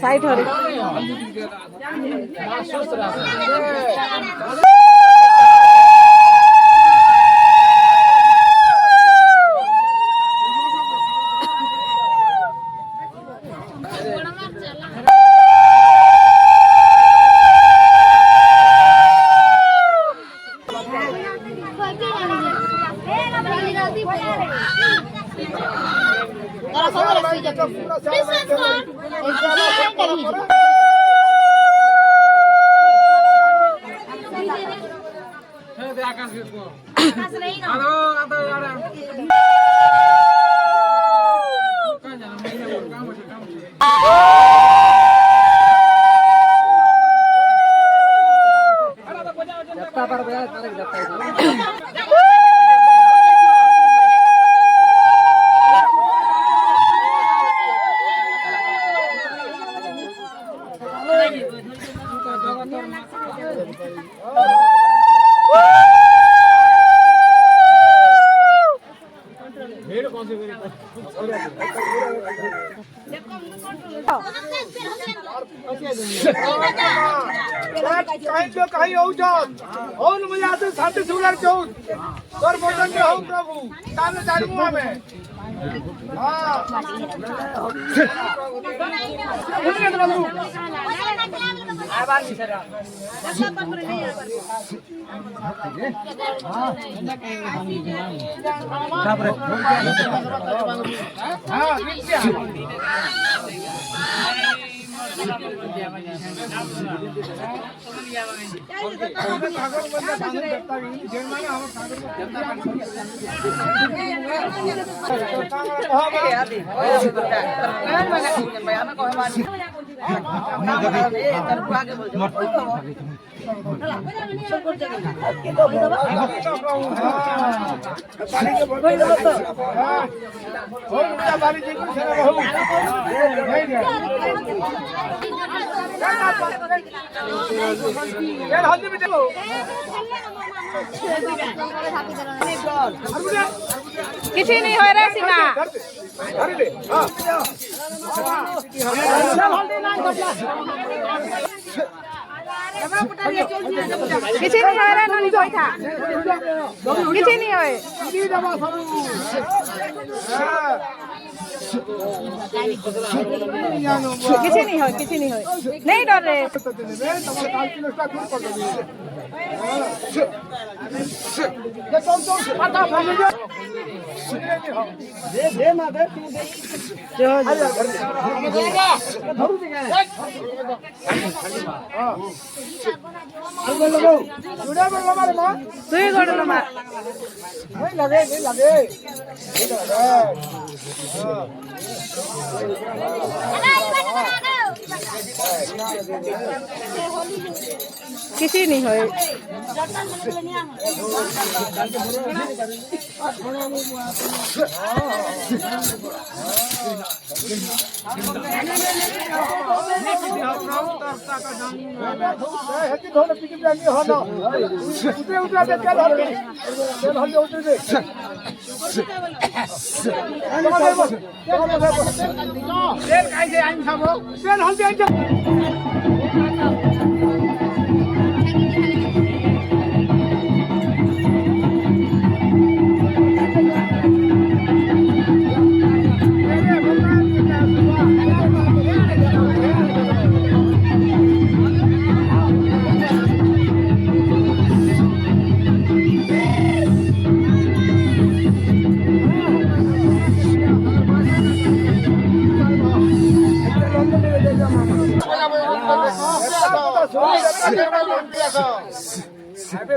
side हरे कहीं हो जाओ और मुझे आते साथ सुलर चौथ और मोटन के हो प्रभु सामने जाऊंगा मैं हां आवाज नहीं सर किसी नहीं हो रहा सीमा किसी नहीं हो रहा नहीं बैठा किसी नहीं होए किसी नहीं हो नहीं डर रहे किसी नहीं हो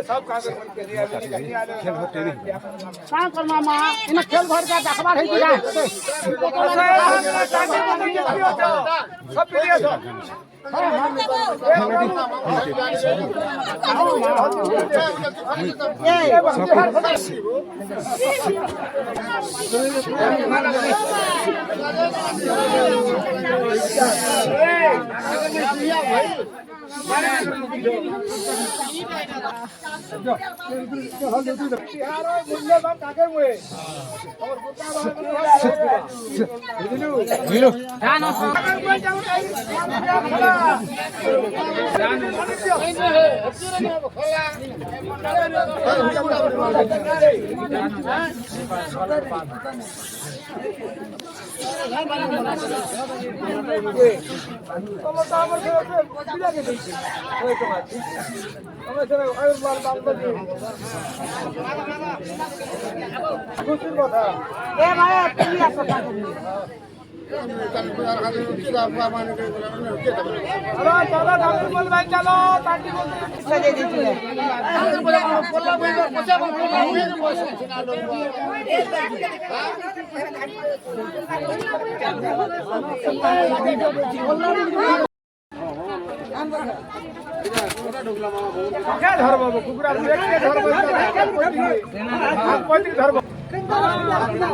सब कागज बन के दिया काम कर मामा इन खेल भर का अखबार है कि सब पीलिए सब ধরব কুকুরা ধরব